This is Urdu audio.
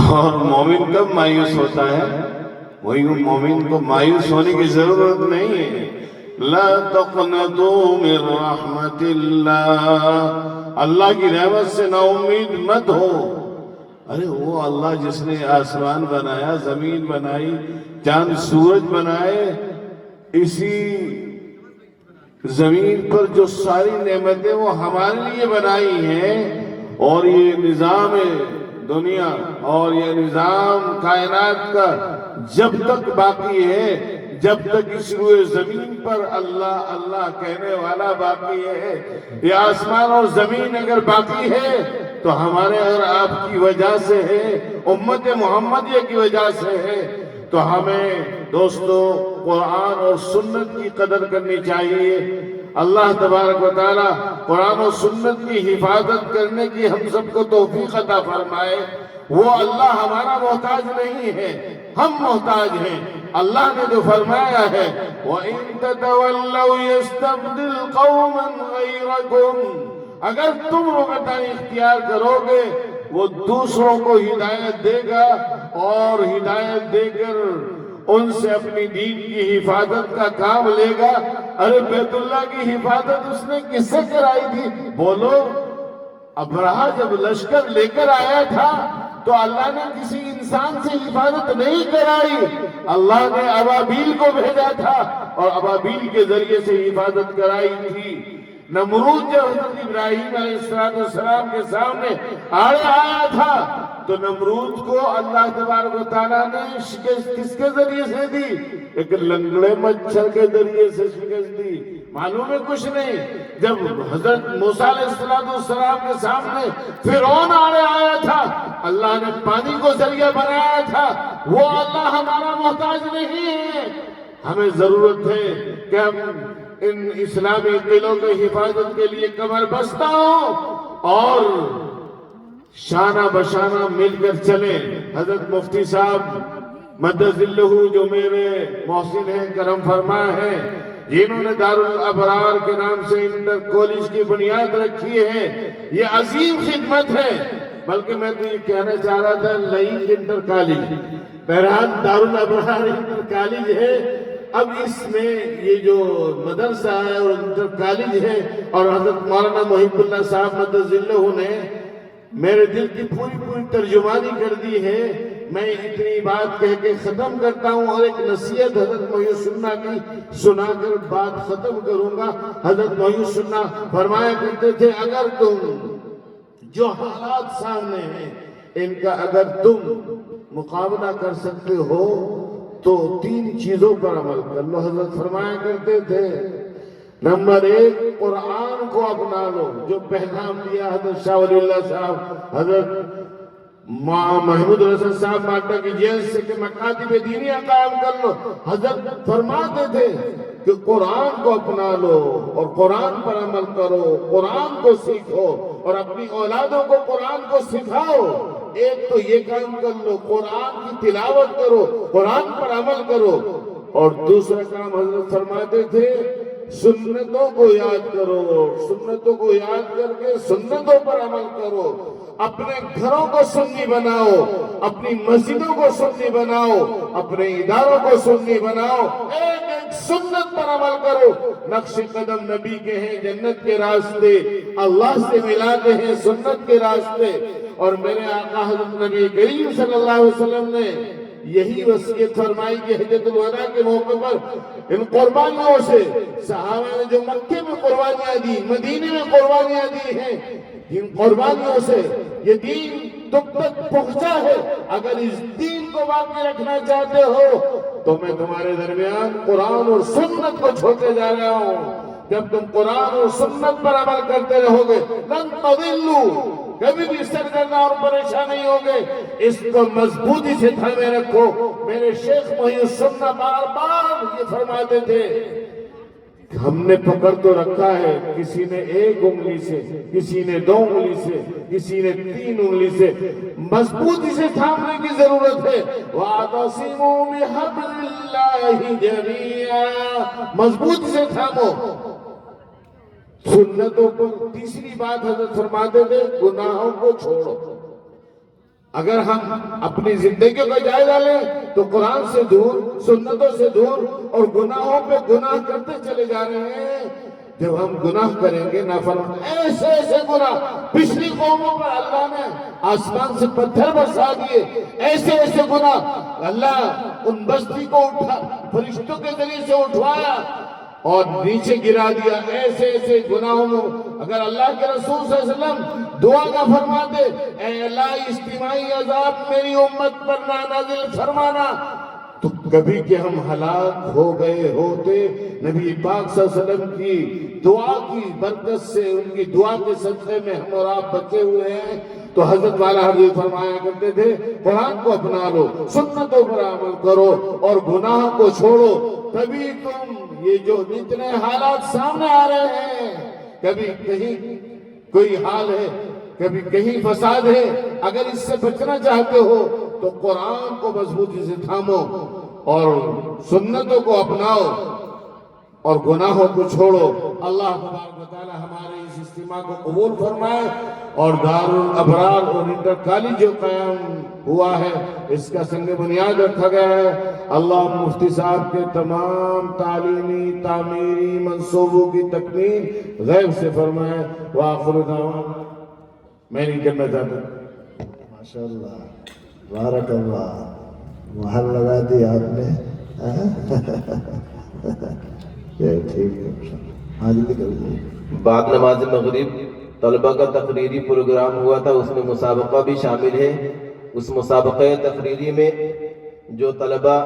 اور مومن کب مایوس ہوتا ہے؟ وہی مومن کو مایوس ہونے کی ضرورت نہیں ہے۔ لا تقنطوا من رحمت اللہ، اللہ کی رحمت سے نا امید مت ہو۔ ارے وہ اللہ جس نے آسمان بنایا، زمین بنائی، چاند سورج بنائے، اسی زمین پر جو ساری نعمتیں وہ ہمارے لیے بنائی ہیں، اور یہ نظام دنیا اور یہ نظام کائنات کا جب تک باقی ہے، جب تک اس روئے زمین پر اللہ اللہ کہنے والا باقی ہے، یہ آسمان اور زمین اگر باقی ہے تو ہمارے اور آپ کی وجہ سے ہے، امت محمدیہ کی وجہ سے ہے۔ تو ہمیں دوستو قرآن اور سنت کی قدر کرنی چاہیے۔ اللہ تبارک و تعالی قرآن و سنت کی حفاظت کرنے کی ہم سب کو توفیق عطا فرمائے۔ وہ اللہ ہمارا محتاج نہیں ہے، ہم محتاج ہیں۔ اللہ نے جو فرمایا ہے وَإِن تَتَوَلَّوْا يَسْتَبْدِلْ قَوْمًا غَيْرَكُمْ، اگر تم رغبتاً اختیار کرو گے وہ دوسروں کو ہدایت دے گا، اور ہدایت دے کر ان سے اپنی دین کی حفاظت کا کام لے گا۔ ارے بیت اللہ کی حفاظت اس نے کس سے کرائی تھی؟ بولو، ابرہہ جب لشکر لے کر آیا تھا تو اللہ نے کسی انسان سے حفاظت نہیں کرائی، اللہ نے ابابیل کو بھیجا تھا اور ابابیل کے ذریعے سے حفاظت کرائی تھی۔ نمرود جب حضرت ابراہیم علیہ السلام کے سامنے آیا تھا تو نمرود کو اللہ تبارک و تعالیٰ نے شکست کس کے ذریعے سے دی؟ ایک لنگڑے مچھر کے ذریعے سے شکست دی۔ معلوم ہے کچھ نہیں۔ جب حضرت موسیٰ علیہ السلام کے سامنے فرعون آیا تھا، اللہ نے پانی کو ذریعہ بنایا تھا۔ وہ اللہ ہمارا محتاج نہیں ہے۔ ہمیں ضرورت ہے کہ ہم ان اسلامی قلعوں کی حفاظت کے لیے کمر بستہ ہوں اور شانہ بشانہ مل کر چلیں۔ حضرت مفتی صاحب مدذلہ جو میرے محسن ہیں، کرم فرما ہیں، جنہوں نے دارالابرار کے نام سے انٹر کالج کی بنیاد رکھی ہے، یہ عظیم خدمت ہے۔ بلکہ میں تو یہ کہنا چاہ رہا تھا لائق انٹر کالج، بہرحال دارالابرار انٹر کالج ہے۔ اب اس میں یہ جو مدرسہ ہے اور انٹر کالج ہے، اور حضرت مولانا محب اللہ صاحب مدذلہ نے میرے دل کی پوری ترجمانی کر دی ہے۔ میں اتنی بات کہہ کے ختم کرتا ہوں اور ایک نصیحت حضرت محی السنہ کی سنا کر بات ختم کروں گا۔ حضرت محی السنہ فرمایا کرتے تھے اگر تم جو حالات سامنے ہیں ان کا اگر تم مقابلہ کر سکتے ہو تو 3 چیزوں پر عمل کر لو۔ حضرت فرمایا کرتے تھے نمبر 1 قرآن کو اپنا لو، جو پیغام دیا حضرت شاہ ولی اللہ صاحب، حضرت محمود رسول صاحب مالٹا کی جیل سے کہ مکاتب دینیہ قائم کر لو۔ حضرت فرماتے تھے کہ قرآن کو اپنا لو اور قرآن پر عمل کرو، قرآن کو سیکھو اور اپنی اولادوں کو قرآن کو سکھاؤ۔ ایک تو یہ کام کر لو، قرآن کی تلاوت کرو، قرآن پر عمل کرو، اور دوسرا کام حضرت فرماتے تھے سنتوں کو یاد کرو، سنتوں کو یاد کر کے سنتوں پر عمل کرو، اپنے گھروں کو سنی بناؤ، اپنی مسجدوں کو سنی بناؤ، اپنے اداروں کو سنی بناؤ، ایک سنت پر عمل کرو۔ نقش قدم نبی کے ہیں جنت کے راستے، اللہ سے ملاتے ہیں سنت کے راستے۔ اور میرے آقا حضرت نبی کریم صلی اللہ علیہ وسلم نے یہی وصیت فرمائی کہ حجۃ الوداع کے موقع پر ان قربانیوں سے صحابہ نے جو مکے میں قربانیاں دی، مدینے میں قربانیاں دی ہیں، ان قربانیوں سے یہ دین تم تک پہنچا ہے۔ اگر اس دین کو باقی رکھنا چاہتے ہو تو میں تمہارے درمیان قرآن اور سنت کو چھوڑتے جا رہا ہوں۔ جب تم قرآن اور سنت پر عمل کرتے رہو گے لن تضلوا، کبھی بھی سرگردہ اور پریشان نہیں ہوگے۔ اس کو مضبوطی سے تھامے رکھو۔ میرے شیخ محی السنہ بار بار یہ فرماتے تھے ہم نے پکڑ تو رکھا ہے، کسی نے 1 انگلی سے، کسی نے 2 انگلی سے، کسی نے 3 انگلی سے، مضبوطی سے تھامنے کی ضرورت ہے۔ وَاعْتَصِمُوا بِحَبْلِ اللَّهِ جَمِيعًا، مضبوطی سے تھامو۔ سنتوں پر تیسری بات حضرت فرماتے تھے گناہوں کو چھوڑو۔ اگر ہم اپنی زندگیوں کا جائزہ لیں تو قرآن سے دور، سنتوں سے دور اور گناہوں پہ گناہ کرتے چلے جا رہے ہیں۔ جب ہم گناہ کریں گے نافرمانی، ایسے ایسے گناہ پچھلی قوموں پر اللہ نے آسمان سے پتھر برسا دیے، ایسے ایسے گناہ اللہ ان بستی کو فرشتوں کے ذریعے سے اٹھوایا اور نیچے گرا دیا۔ ایسے ایسے گناہوں میں اگر اللہ کے رسول صلی اللہ علیہ وسلم دعا کا فرماتے، اے اللہ اجتماعی عذاب میری امت پر نہ نازل فرمانا، تو کبھی کہ ہم ہلاک ہو گئے ہوتے۔ نبی پاک صلی اللہ علیہ وسلم کی دعا کی برکت سے، ان کی دعا کے صدقے میں ہم اور آپ بچے ہوئے ہیں۔ تو حضرت والا حضرت فرمایا کرتے تھے، قرآن کو اپنا لو، سنتوں پر عمل کرو اور گناہ کو چھوڑو، تبھی تم یہ جو اتنے حالات سامنے آ رہے ہیں، کبھی کہیں کوئی حال ہے، کبھی کہیں فساد ہے، اگر اس سے بچنا چاہتے ہو تو قرآن کو مضبوطی سے تھامو اور سنتوں کو اپناؤ اور گناہوں کو چھوڑو۔ اللہ تبارک و تعالی ہمارے اس اجتماع کو قبول فرمائے اور دار الابرار اور انٹر کالج جو قیام ہوا ہے اس کا سنگ بنیاد رکھا گیا ہے۔ اللہ مفتی صاحب کے تمام تعلیمی تعمیری منصوبوں کی تکمیل غیب سے فرمائے۔ وآخر دعوانا میں نہیں کرنا چاہتا۔ ماشاءاللہ، بارک اللہ، محل لگا دیا آپ نے۔ ٹھیک ہے، ہاں جی نکل جائے۔ بعد نماز مغرب طلبہ کا تقریری پروگرام ہوا تھا، اس میں مسابقہ بھی شامل ہے۔ اس مسابقہ تقریری میں جو طلبہ